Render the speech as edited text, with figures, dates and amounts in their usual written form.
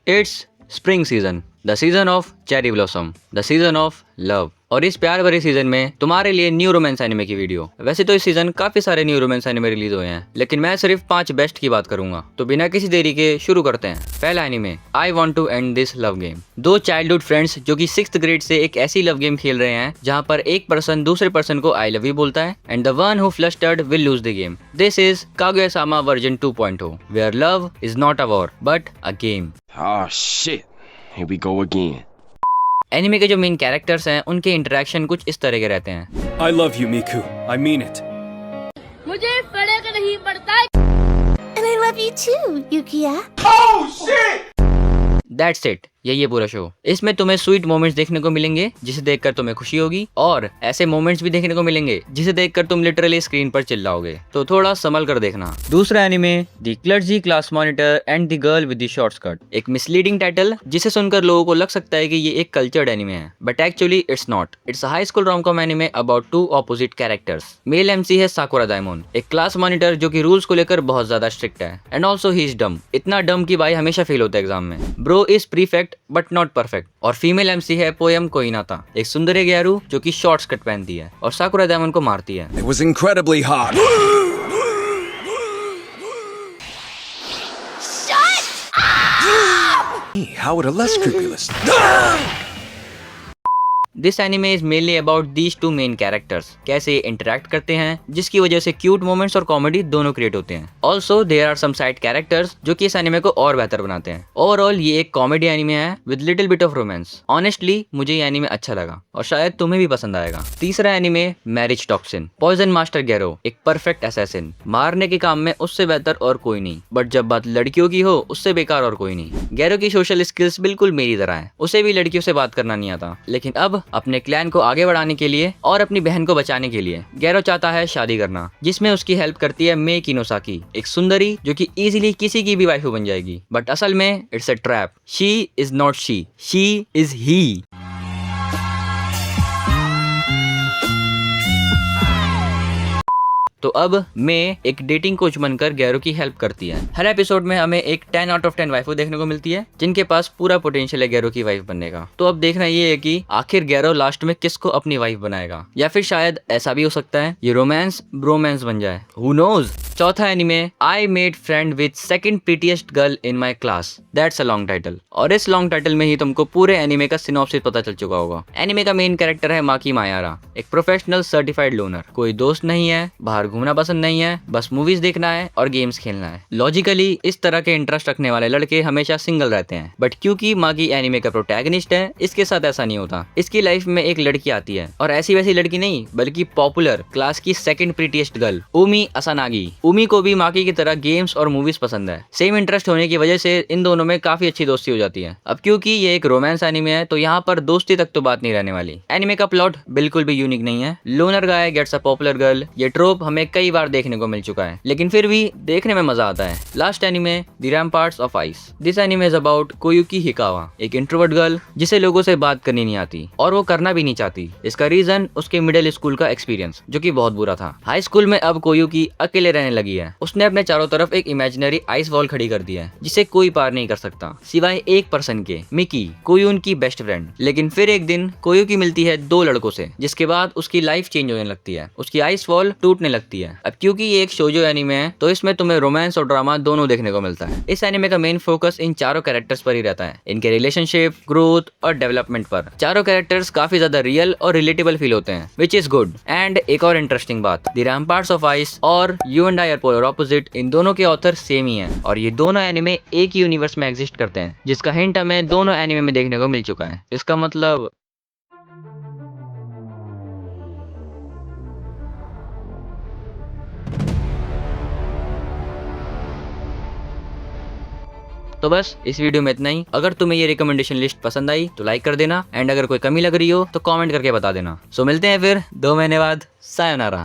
It's spring season, the season of cherry blossom, the season of love. और इस प्यार भरे सीजन में तुम्हारे लिए न्यू रोमांस एनिमे की वीडियो। वैसे तो इस सीजन काफी सारे न्यू रोमांस एनिमे रिलीज हुए हैं, लेकिन मैं सिर्फ 5 बेस्ट की बात करूंगा। तो बिना किसी देरी के शुरू करते हैं। पहला anime I want to end this love game. दो चाइल्डहुड फ्रेंड्स जो कि 6th ग्रेड से एक ऐसी लव गेम खेल रहे हैं जहां पर एक पर्सन दूसरे पर्सन को आई लव यू बोलता है and the one who flustered will lose the game. This is Kaguya sama version 2.0 where love is not a war but a game. Oh shit. Here we go again. Anime के जो main characters हैं उनके interaction कुछ इस तरह के रहते हैं। I love you, Miku. I mean it. मुझे फर्क नहीं पड़ता। And I love you too, Yukiya. That's it, यही पूरा शो। इसमें तुम्हें स्वीट मोमेंट्स देखने को मिलेंगे जिसे देखकर तुम्हें खुशी होगी, और ऐसे मोमेंट्स भी देखने को मिलेंगे जिसे देखकर तुम लिटरली स्क्रीन पर चिल्लाओगे। तो थोड़ा संभल कर देखना। दूसरा anime the clergy class monitor and the girl with the short skirt. एक मिसलीडिंग टाइटल जिसे सुनकर लोगों को लग सकता है कि ये एक कल्चर्ड एनिमे है, but actually it's not. It's a high school rom com anime about 2 opposite characters. Male MC है साकुरा डायमोन, एक क्लास मॉनिटर जो कि रूल्स को लेकर बहुत ज्यादा स्ट्रिक्ट है, and also he is dumb, इतना डम कि भाई हमेशा फेल होता है एग्जाम में। Bro is prefect but not perfect. और फीमेल एमसी है पोयम कोइनाता, एक सुंदरी ग्यारू जो कि शॉर्ट स्कर्ट पहनती है और साकुरा डायमोन को मारती है। It was incredibly hot. How would a less scrupulous? This anime is mainly about these 2 main characters, कैसे ये इंटरेक्ट करते हैं जिसकी वजह से क्यूट मोमेंट्स और कॉमेडी दोनों क्रिएट होते हैं। Also there are some side characters जो कि इस एनिमे को और बेहतर बनाते हैं। ओवरऑल ये एक कॉमेडी एनिमे है with little bit of romance. Honestly मुझे ये एनिमे अच्छा लगा और शायद तुम्हें भी पसंद आएगा। तीसरा anime Marriage Toxin. Poison master Gero एक परफेक्ट असैसिन, मारने के काम में उससे बेहतर और कोई नहीं, बट जब बात लड़कियों की हो उससे बेकार और कोई नहीं। गैरो की सोशल स्किल्स बिल्कुल मेरी तरह है, उसे भी लड़कियों से बात करना नहीं आता, लेकिन अब अपने क्लैन को आगे बढ़ाने के लिए और अपनी बहन को बचाने के लिए गैरो चाहता है शादी करना, जिसमें उसकी हेल्प करती है मे किनोसाकी, एक सुंदरी जो कि इजीली किसी की भी वाइफ बन जाएगी। बट असल में it's a trap. She is not she is he. तो अब मैं एक डेटिंग कोच बनकर गैरो की हेल्प करती है। हर एपिसोड में हमें एक 10 आउट ऑफ 10 वाइफ देखने को मिलती है जिनके पास पूरा पोटेंशियल है गैरो की वाइफ बनने का। तो अब देखना ये है कि आखिर गैरो लास्ट में किसको अपनी वाइफ बनाएगा, या फिर शायद ऐसा भी हो सकता है ये रोमांस ब्रोमांस बन जाए, हु नोज। चौथा anime I made friend with second prettiest girl in my class. That's a long title, और इस लॉन्ग टाइटल में ही तुमको पूरे एनिमे का सिनॉप्सिस पता चल चुका होगा। एनिमे का मेन कैरेक्टर है माकी मायारा, एक प्रोफेशनल सर्टिफाइड लोनर। कोई दोस्त नहीं है, बाहर घूमना पसंद नहीं है, बस मूवीज देखना है और गेम्स खेलना है। लॉजिकली इस तरह के इंटरेस्ट रखने वाले लड़के हमेशा सिंगल रहते हैं, बट क्योंकि मागी एनिमे का प्रोटैगनिस्ट है, इसके साथ ऐसा नहीं होता। इसकी लाइफ में एक लड़की आती है, और ऐसी वैसी लड़की नहीं बल्कि पॉपुलर क्लास की सेकंड प्रीटीएस्ट गर्ल उमी असानागी। उमी को भी माकी की तरह गेम्स और मूवीज पसंद है। सेम इंटरेस्ट होने की वजह से इन दोनों में काफी अच्छी दोस्ती हो जाती है। अब क्योंकि ये एक रोमांस एनिमे है तो यहाँ पर दोस्ती तक तो बात नहीं रहने वाली। एनिमे का प्लॉट बिल्कुल भी यूनिक नहीं है। Loner guy gets a popular girl, ये ट्रोप हमें कई बार देखने को मिल चुका है, लेकिन फिर भी देखने में मजा आता है। Last anime the Ramparts of Ice. This anime is about Koyuki Hikawa, एक इंट्रोवर्ट गर्ल जिसे लोगों से बात करनी नहीं आती और वो करना भी नहीं चाहती। इसका रीजन उसके मिडिल स्कूल का एक्सपीरियंस जो कि बहुत बुरा था। हाई स्कूल में अब कोयुकी अकेले रहने लगी है। उसने अपने चारों तरफ एक इमेजिनरी आइस वॉल खड़ी कर दी है जिसे कोई पार नहीं कर सकता सिवाय एक पर्सन के, मिकी, कोयुन की बेस्ट फ्रेंड। लेकिन फिर एक दिन कोयुकी मिलती है 2 लड़कों से, जिसके बाद उसकी लाइफ चेंज होने लगती है। उसकी आइस वॉल टूटने लगती है। अब क्योंकि ये एक शोजो एनिमे है तो इसमें तुम्हें रोमांस और ड्रामा दोनों देखने को मिलता है। इस एनिमे का मेन फोकस इन चारों कैरेक्टर्स पर ही रहता है, इनके रिलेशनशिप, ग्रोथ और डेवलपमेंट पर। चारों कैरेक्टर्स काफी ज्यादा रियल और रिलेटेबल फील होते हैं, विच इज गुड। एंड एक और इंटरेस्टिंग बात, द रैम्पार्ट्स ऑफ आइस और you and I are polar opposite, इन दोनों के ऑथर सेम ही हैं, और ये दोनों एनिमे एक ही यूनिवर्स में एग्जिस्ट करते हैं, जिसका हिंट हमें दोनों एनिमे में देखने को मिल चुका है। इसका मतलब तो बस इस वीडियो में इतना ही। अगर तुम्हें ये रिकमेंडेशन लिस्ट पसंद आई तो लाइक कर देना, एंड अगर कोई कमी लग रही हो तो कमेंट करके बता देना। सो मिलते हैं फिर 2 महीने बाद। सायोनारा।